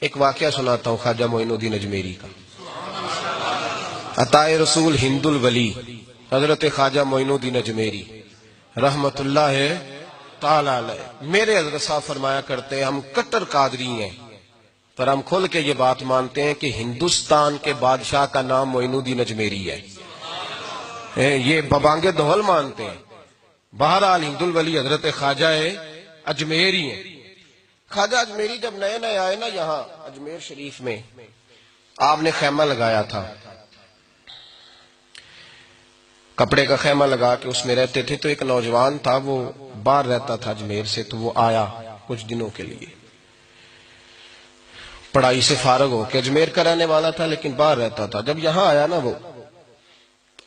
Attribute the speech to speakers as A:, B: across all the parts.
A: ایک واقعہ سناتا ہوں خواجہ معین الدین اجمیری کا. عطائے رسول ہند الولی حضرت خواجہ معین الدین اجمیری رحمت اللہ تعالی علیہ. میرے حضرت صاحب فرمایا کرتے ہیں ہم کٹر قادری ہیں، پر ہم کھل کے یہ بات مانتے ہیں کہ ہندوستان کے بادشاہ کا نام معین الدین اجمیری ہے. یہ ببانگ دہل مانتے ہیں. بہرحال ہند الولی حضرت خواجہ اجمیری ہیں. خواجہ اجمیری جب نئے نئے آئے نا یہاں اجمیر شریف میں، آپ نے خیمہ لگایا تھا، کپڑے کا خیمہ لگا کے اس میں رہتے تھے. تو ایک نوجوان تھا، وہ باہر رہتا تھا اجمیر سے، تو وہ آیا کچھ دنوں کے لیے، پڑھائی سے فارغ ہو کے. اجمیر کا رہنے والا تھا لیکن باہر رہتا تھا. جب یہاں آیا نا وہ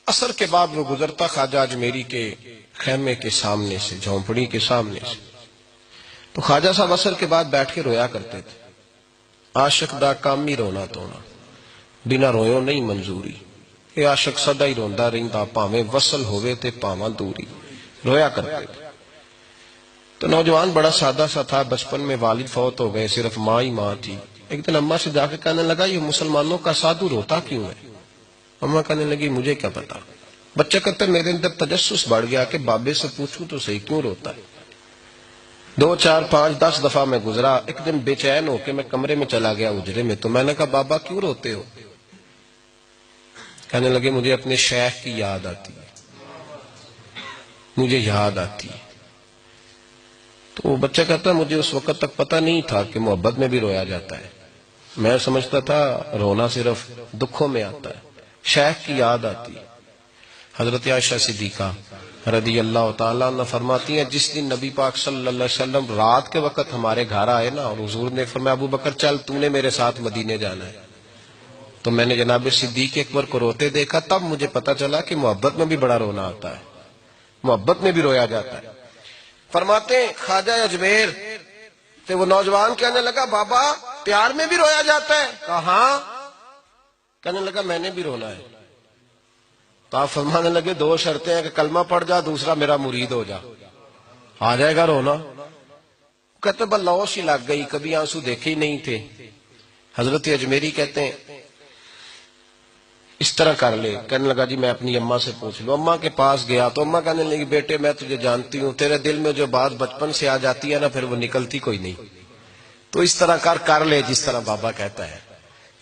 A: عصر کے بعد وہ گزرتا خواجہ اجمیری کے خیمے کے سامنے سے، جھونپڑی کے سامنے سے، تو خواجہ صاحب عصر کے بعد بیٹھ کے رویا کرتے تھے. عاشق دا کام ہی رونا تونا، بنا رویوں نہیں منظوری. یہ عاشق سدا ہی روندا رہندا، پاویں وصل ہوئے تے پاواں دوری. رویا کرتے تھے. تو نوجوان بڑا سادہ سا تھا، بچپن میں والد فوت ہو گئے، صرف ماں ہی ماں تھی. ایک دن اماں سے جا کے کہنے لگا یہ مسلمانوں کا سادھو روتا کیوں ہے؟ اماں کہنے لگی مجھے کیا پتا. بچہ کہتا ہے میرے اندر تجسس بڑھ گیا کہ بابے سے پوچھوں تو صحیح کیوں روتا ہے. 2 4 5 10 دفعہ میں گزرا. ایک دن بے چین ہو کے میں کمرے میں چلا گیا اجرے میں. تو میں نے کہا بابا کیوں روتے ہو؟ کہنے لگے مجھے اپنے شیخ کی یاد آتی ہے، مجھے یاد آتی ہے. تو وہ بچہ کہتا ہے مجھے اس وقت تک پتہ نہیں تھا کہ محبت میں بھی رویا جاتا ہے. میں سمجھتا تھا رونا صرف دکھوں میں آتا ہے. شیخ کی یاد آتی ہے. حضرت عائشہ صدیقہ رضی اللہ تعالیٰ عنہ فرماتی ہیں جس دن نبی پاک صلی اللہ علیہ وسلم رات کے وقت ہمارے گھر آئے نا، اور حضور نے فرمایا ابو بکر چل تو نے میرے ساتھ مدینے جانا ہے، تو میں نے جناب صدیق اکبر کو روتے دیکھا. تب مجھے پتا چلا کہ محبت میں بھی بڑا رونا آتا ہے، محبت میں بھی رویا جاتا ہے. فرماتے ہیں خواجہ اجمیر تو وہ نوجوان کہنے لگا بابا پیار میں بھی رویا جاتا ہے؟ کہا ہاں. کہنے لگا میں نے بھی رونا ہے. تو آپ فرمانے لگے 2 شرطیں ہیں کہ کلمہ پڑھ جا، دوسرا میرا مرید ہو جا، آ جائے گا رونا. کہتے بلوش ہی لگ گئی، کبھی آنسو دیکھے ہی نہیں تھے. حضرت اجمیری کہتے ہیں اس طرح کر لے. کہنے لگا جی میں اپنی اماں سے پوچھ لوں. اماں کے پاس گیا تو اماں کہنے لگی بیٹے میں تجھے جانتی ہوں، تیرے دل میں جو بات بچپن سے آ جاتی ہے نا پھر وہ نکلتی کوئی نہیں. تو اس طرح کر لے جس طرح بابا کہتا ہے،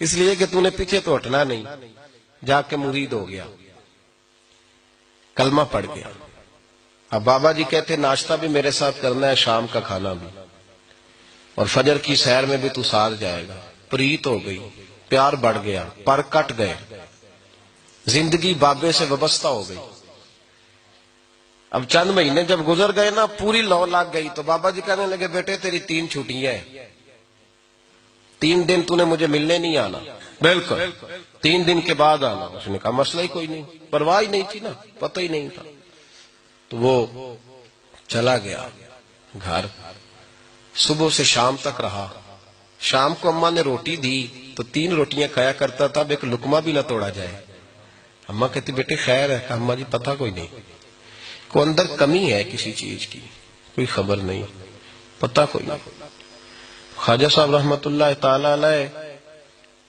A: اس لیے کہ تو نے پیچھے تو ہٹنا نہیں. جا کے مرید ہو گیا، کلمہ پڑھ گیا. اب بابا جی کہتے ناشتہ بھی میرے ساتھ کرنا ہے، شام کا کھانا بھی، اور فجر کی سیر میں بھی تو ساتھ جائے گا. پریت ہو گئی، پیار بڑھ گیا، پر کٹ گئے، زندگی بابے سے وابستہ ہو گئی. اب چند مہینے جب گزر گئے نا پوری لو لگ گئی. تو بابا جی کہنے لگے بیٹے تیری 3 چھٹیاں ہیں، 3 دن تو نے مجھے ملنے نہیں آنا. بالکل 3 دن کے بعد آنا. اس نے کہا مسئلہ ہی کوئی نہیں، پرواہ ہی نہیں تھی نا، پتہ ہی نہیں تھا. تو وہ چلا گیا گھر، صبح سے شام تک رہا. شام کو اماں نے روٹی دی تو 3 روٹیاں کھایا کرتا تھا، اب ایک لقمہ بھی نہ توڑا جائے. اماں کہتی بیٹے خیر ہے؟ کہا اماں جی پتہ کوئی نہیں، کوئی اندر کمی ہے کسی چیز کی، کوئی خبر نہیں، پتہ کوئی نہیں. خواجہ صاحب رحمت اللہ تعالی علیہ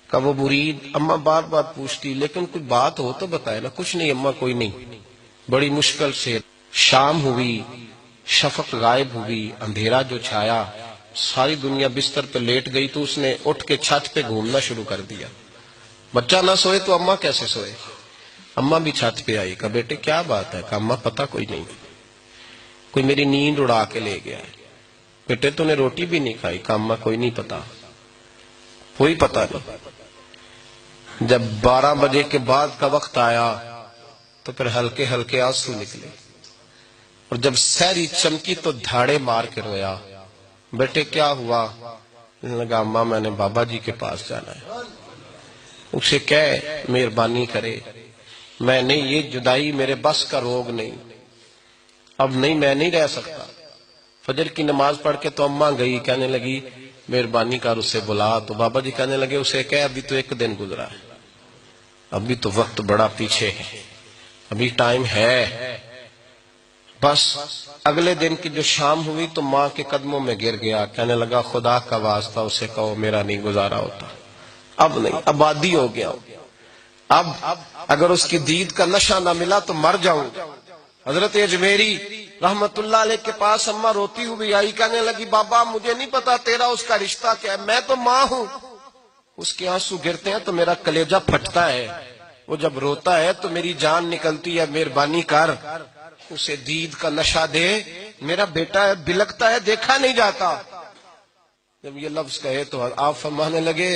A: کا وہ مرید اماں بار بار پوچھتی لیکن کوئی بات ہو تو بتائے نا. کچھ نہیں اماں کوئی نہیں. بڑی مشکل سے شام ہوئی، شفق غائب ہوئی، اندھیرا جو چھایا، ساری دنیا بستر پہ لیٹ گئی. تو اس نے اٹھ کے چھت پہ گھومنا شروع کر دیا. بچہ نہ سوئے تو اماں کیسے سوئے؟ اماں بھی چھت پہ آئی. کہا بیٹے کیا بات ہے؟ کہا اماں پتہ کوئی نہیں، کوئی میری نیند اڑا کے لے گیا ہے. بیٹے تو نے روٹی بھی نہیں کھائی؟ کہا اماں کوئی نہیں پتا، کوئی پتہ نہیں. جب 12 بجے کے بعد کا وقت آیا تو پھر ہلکے ہلکے آنسو نکلے، اور جب سحری چمکی تو دھاڑے مار کے رویا. بیٹے کیا ہوا؟ لگا اماں میں نے بابا جی کے پاس جانا ہے، اسے کہے مہربانی کرے، میں نہیں، یہ جدائی میرے بس کا روگ نہیں، اب نہیں میں نہیں رہ سکتا. فجر کی نماز پڑھ کے تو اماں گئی، کہنے لگی مہربانی کر اسے بلا. تو بابا جی کہنے لگے اسے کہے ابھی تو 1 دن گزرا ہے، ابھی تو وقت بڑا پیچھے ہے، ابھی ٹائم ہے. بس اگلے دن کی جو شام ہوئی تو ماں کے قدموں میں گر گیا، کہنے لگا خدا کا واسطہ اسے کہو میرا نہیں گزارا ہوتا، اب نہیں، آبادی ہو گیا، اب اگر اس کی دید کا نشہ نہ ملا تو مر جاؤں۔ حضرت اجمیری رحمت اللہ علیہ کے پاس اماں روتی ہوئی آئی، کہنے لگی بابا مجھے نہیں پتا تیرا اس کا رشتہ کیا ہے، میں تو ماں ہوں۔ اس کے آنسو گرتے ہیں تو میرا کلیجہ پھٹتا ہے، وہ جب روتا ہے تو میری جان نکلتی ہے، مہربانی کر اسے دید کا نشہ دے، میرا بیٹا ہے بلکتا ہے دیکھا نہیں جاتا۔ جب یہ لفظ کہے تو آپ فرمانے لگے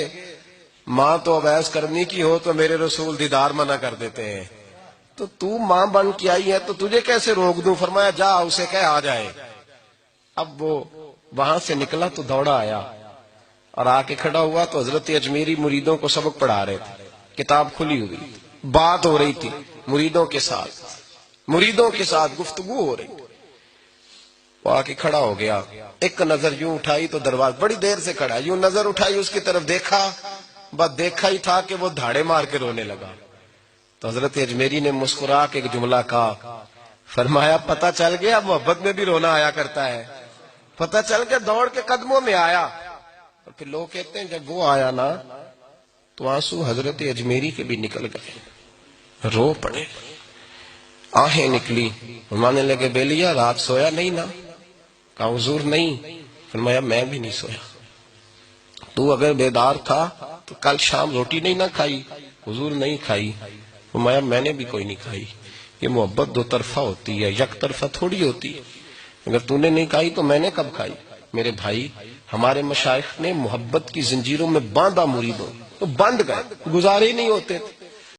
A: ماں تو عویس کرنی کی ہو تو میرے رسول دیدار منع کر دیتے ہیں، تو ماں بن کے آئی ہے تو تجھے کیسے روک دوں؟ فرمایا جا اسے کہہ آ جائے۔ اب وہ وہاں سے نکلا تو دوڑا آیا اور آ کے کھڑا ہوا تو حضرت اجمیری مریدوں کو سبق پڑھا رہے تھے، کتاب کھلی ہوئی، بات ہو رہی تھی مریدوں کے ساتھ گفتگو ہو رہی۔ وہ آ کے کھڑا ہو گیا، ایک نظر یوں اٹھائی تو دروازہ، بڑی دیر سے کھڑا، یوں نظر اٹھائی اس کی طرف دیکھا، بس دیکھا ہی تھا کہ وہ دھاڑے مار کے رونے لگا۔ تو حضرت اجمیری نے مسکرا کے ایک جملہ کہا، فرمایا پتہ چل گیا محبت میں بھی رونا آیا کرتا ہے، پتہ چل گیا، دوڑ کے قدموں میں آیا۔ اور پھر لوگ کہتے ہیں جب وہ آیا نا تو آنسو حضرت اجمیری کے بھی نکل گئے، رو پڑے، آہیں نکلی، فرمانے لگے بیلیا رات سویا نہیں نا؟ کہا حضور نہیں۔ فرمایا میں بھی نہیں سویا، تو اگر بیدار تھا تو کل شام روٹی نہیں نہ کھائی؟ حضور نہیں کھائی۔ فرمایا میں نے بھی کوئی نہیں کھائی۔ یہ محبت دو طرفہ ہوتی ہے، یک طرفہ تھوڑی ہوتی ہے، اگر تو نے نہیں کھائی تو میں نے کب کھائی؟ میرے بھائی ہمارے مشائخ نے محبت کی زنجیروں میں باندھا مریدوں، تو بند گئے، گزارے ہی نہیں ہوتے تھے۔